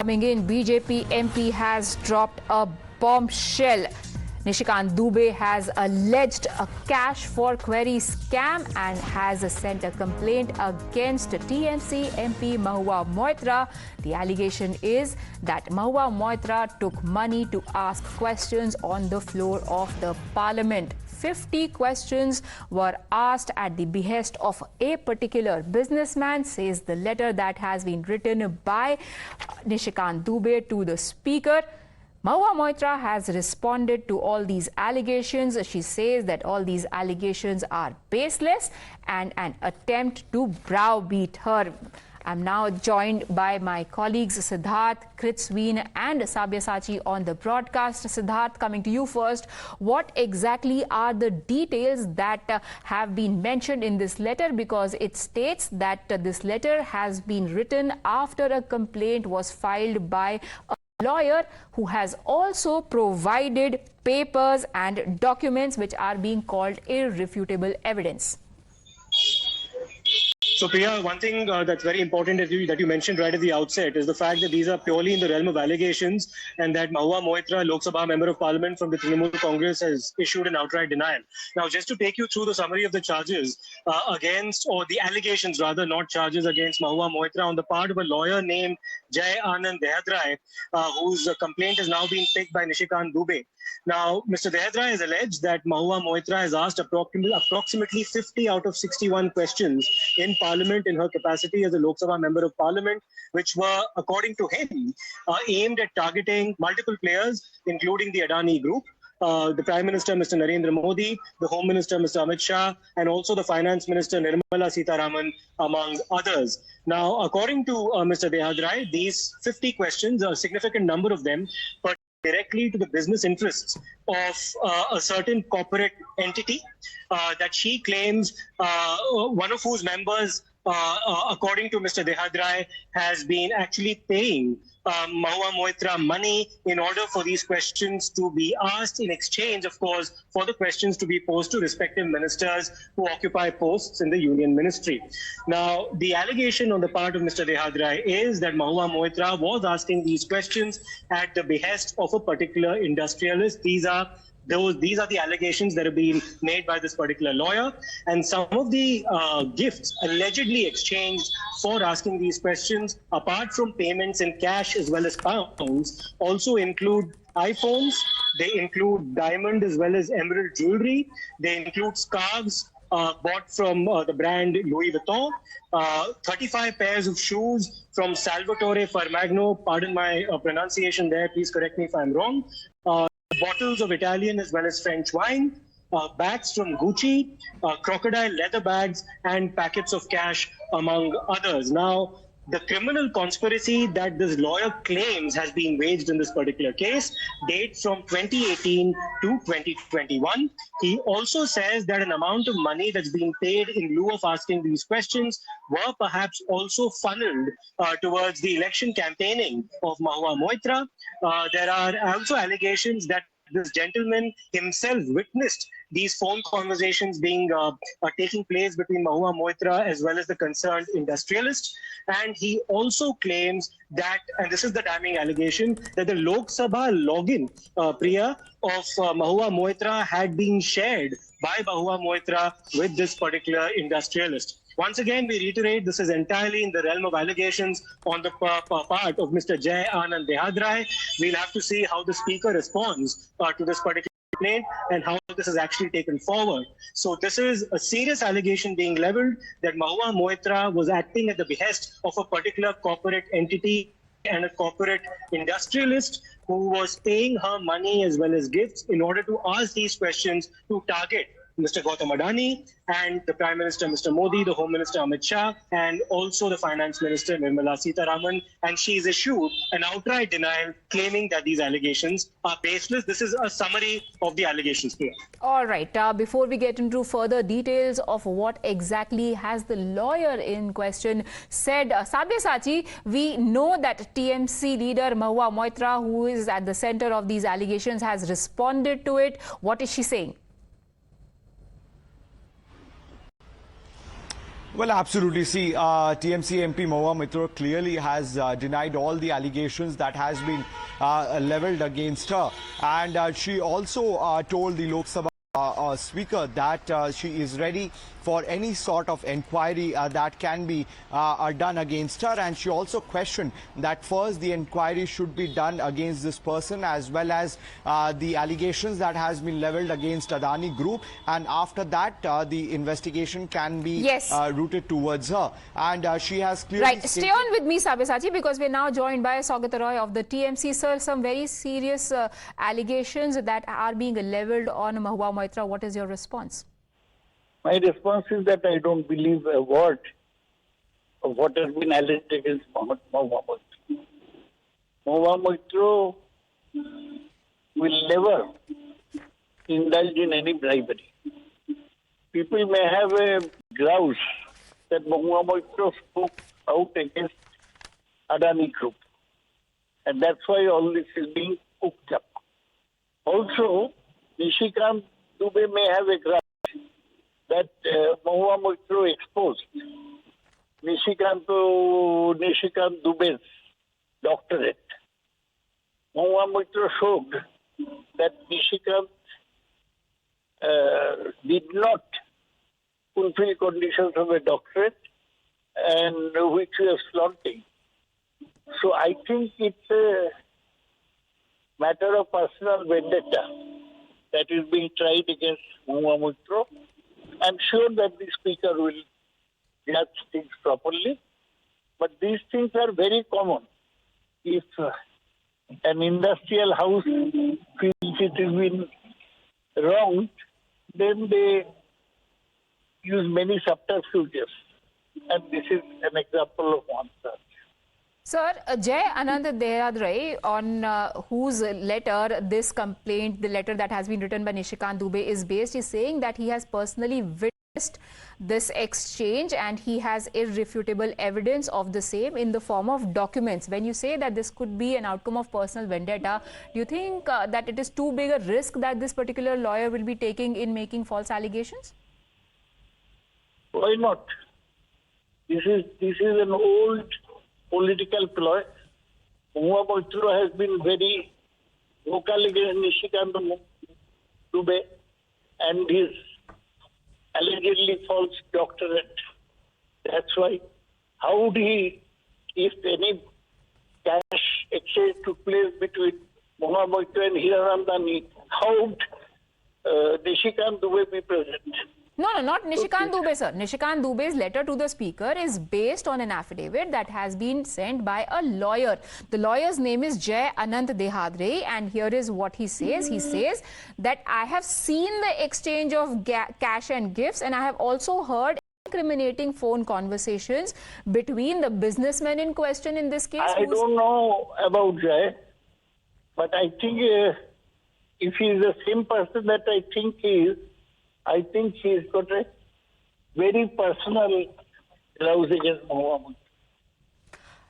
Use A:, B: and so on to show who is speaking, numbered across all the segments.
A: Coming in, BJP MP has dropped a bombshell. Nishikant Dubey has alleged a cash for query scam and has sent a complaint against TMC MP Mahua Moitra. The allegation is that Mahua Moitra took money to ask questions on the floor of the parliament. 50 questions were asked at the behest of a particular businessman, says the letter that has been written by Nishikant Dubey to the speaker. Mahua Moitra has responded to all these allegations. She says that all these allegations are baseless and an attempt to browbeat her. I'm now joined by my colleagues Siddharth, Kritsween and Sabyasachi on the broadcast. Siddharth, coming to you first. What exactly are the details that have been mentioned in this letter? Because it states that this letter has been written after a complaint was filed by a lawyer who has also provided papers and documents which are being called irrefutable evidence.
B: So, Priya, one thing that's very important that you mentioned right at the outset is the fact that these are purely in the realm of allegations and that Mahua Moitra, Lok Sabha Member of Parliament from the Trinamool Congress, has issued an outright denial. Now, just to take you through the summary of the charges or the allegations rather, not charges against Mahua Moitra on the part of a lawyer named Jai Anand Dehadrai, whose complaint has now been picked by Nishikant Dubey. Now, Mr. Dehadrai has alleged that Mahua Moitra has asked approximately 50 out of 61 questions in Parliament in her capacity as a Lok Sabha Member of Parliament, which were, according to him, aimed at targeting multiple players, including the Adani Group, the Prime Minister, Mr. Narendra Modi, the Home Minister, Mr. Amit Shah, and also the Finance Minister, Nirmala Sitharaman, among others. Now, according to Mr. Dehadrai, these 50 questions, a significant number of them, but directly to the business interests of a certain corporate entity that she claims one of whose members, according to Mr. Dehadrai, has been actually paying Mahua Moitra money in order for these questions to be asked, in exchange, of course, for the questions to be posed to respective ministers who occupy posts in the union ministry. Now, the allegation on the part of Mr. Dehadrai is that Mahua Moitra was asking these questions at the behest of a particular industrialist. These are the allegations that have been made by this particular lawyer, and some of the gifts allegedly exchanged for asking these questions, apart from payments in cash as well as pounds, also include iPhones, they include diamond as well as emerald jewelry, they include scarves bought from the brand Louis Vuitton, 35 pairs of shoes from Salvatore Ferragamo, pardon my pronunciation there, please correct me if I'm wrong, bottles of Italian as well as French wine, bags from Gucci, crocodile leather bags, and packets of cash, among others. Now, the criminal conspiracy that this lawyer claims has been waged in this particular case dates from 2018 to 2021. He also says that an amount of money that's been paid in lieu of asking these questions were perhaps also funneled towards the election campaigning of Mahua Moitra. There are also allegations that this gentleman himself witnessed these phone conversations being taking place between Mahua Moitra as well as the concerned industrialist. And he also claims that, and this is the damning allegation, that the Lok Sabha login, Priya, of Mahua Moitra had been shared by Mahua Moitra with this particular industrialist. Once again, we reiterate, this is entirely in the realm of allegations on the part of Mr. Jai Anand Dehadrai. We'll have to see how the speaker responds to this particular complaint and how this is actually taken forward. So this is a serious allegation being leveled that Mahua Moitra was acting at the behest of a particular corporate entity and a corporate industrialist who was paying her money as well as gifts in order to ask these questions to target Mr. Gautam Adani and the Prime Minister, Mr. Modi, the Home Minister, Amit Shah, and also the Finance Minister, Nirmala Sitharaman. And she's issued an outright denial claiming that these allegations are baseless. This is a summary of the allegations here.
A: All right. Before we get into further details of what exactly has the lawyer in question said, Sabyasachi, we know that TMC leader Mahua Moitra, who is at the center of these allegations, has responded to it. What is she saying?
C: Well, absolutely. See, TMC MP Mahua Moitra clearly has denied all the allegations that has been leveled against her. And she also told the Lok Sabha Speaker that she is ready for any sort of inquiry that can be done against her. And she also questioned that first the inquiry should be done against this person as well as the allegations that has been leveled against Adani Group. And after that, the investigation can be routed towards her. And she has clearly
A: Right. Stay on with me, Sabyasachi, because we're now joined by Saugata Roy of the TMC. Sir, some very serious allegations that are being leveled on Mahua Moitra. What is your response?
D: My response is that I don't believe a word of what has been alleged against Mahua Moitra. Mahua Moitra will never indulge in any bribery. People may have a grouse that Mahua Moitra spoke out against Adani Group. And that's why all this is being cooked up. Also, Nishikant Dubey may have a grouse that Mahua Moitra exposed. Nishikant Dubey's doctorate. Mahua Moitra showed that Nishikant did not fulfill conditions of a doctorate and which we are flaunting. So I think it's a matter of personal vendetta that is being tried against Mahua Moitra. I'm sure that the speaker will judge things properly, but these things are very common. If an industrial house feels it has been wronged, then they use many subterfuges, and this is an example of one such.
A: Sir, Jai Anand Dehadre, on whose letter this complaint, the letter that has been written by Nishikant Dubey is based, is saying that he has personally witnessed this exchange and he has irrefutable evidence of the same in the form of documents. When you say that this could be an outcome of personal vendetta, do you think that it is too big a risk that this particular lawyer will be taking in making false allegations?
D: Why not? This is an old political ploy. Mahua Moitra has been very vocal against Nishikant Dubey and his allegedly false doctorate. That's why. How would he, if any cash exchange took place between Mahua Moitra and Hiranandani, how would Nishikant Dubey be present?
A: No, not Nishikant Dubey, sir. Nishikant Dubey's letter to the speaker is based on an affidavit that has been sent by a lawyer. The lawyer's name is Jai Anand Dehadre, and here is what he says. He says that I have seen the exchange of cash and gifts, and I have also heard incriminating phone conversations between the businessmen in question in this case.
D: I don't know about Jai, but I think if he is the same person that I think he is, I think he's got a very personal grouse against Mahua Moitra.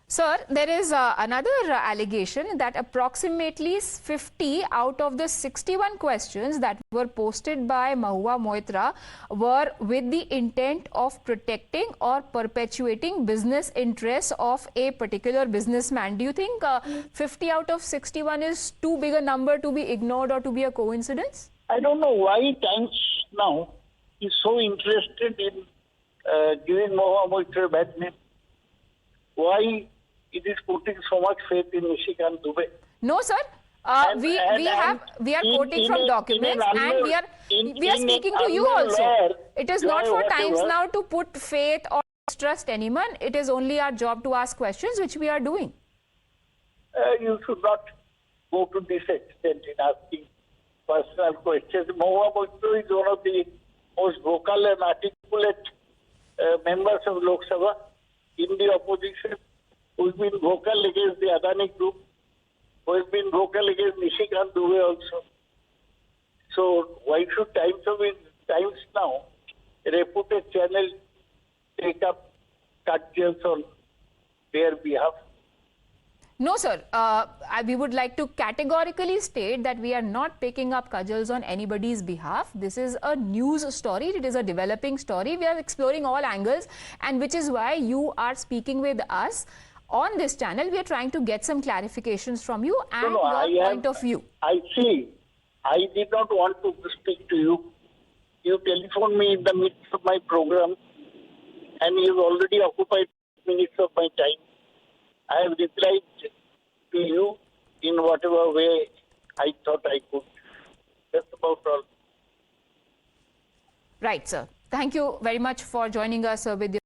A: Sir, there is another allegation that approximately 50 out of the 61 questions that were posted by Mahua Moitra were with the intent of protecting or perpetuating business interests of a particular businessman. Do you think 50 out of 61 is too big a number to be ignored or to be a coincidence?
D: I don't know why Times now is so interested in giving Mahua Moitra a bad name. Why it is putting so much faith in Nishikant Dubey?
A: No, sir. We are quoting from documents, and we are speaking to you also. It is not for Times now to put faith or trust anyone. It is only our job to ask questions, which we are doing.
D: You should not go to this extent in asking personal questions. Mahua Moitra is one of the most vocal and articulate members of Lok Sabha in the opposition, who's been vocal against the Adani Group, who has been vocal against Nishikant Dubey also. So why should Times now, a reputed channel, take up cut deals on their behalf?
A: No, sir. We would like to categorically state that we are not picking up cudgels on anybody's behalf. This is a news story. It is a developing story. We are exploring all angles, and which is why you are speaking with us on this channel. We are trying to get some clarifications from you and your point of view.
D: I see. I did not want to speak to you. You telephoned me in the midst of my program, and you've already occupied minutes of my time. I have replied to you in whatever way I thought I could. That's about all.
A: Right, sir. Thank you very much for joining us with your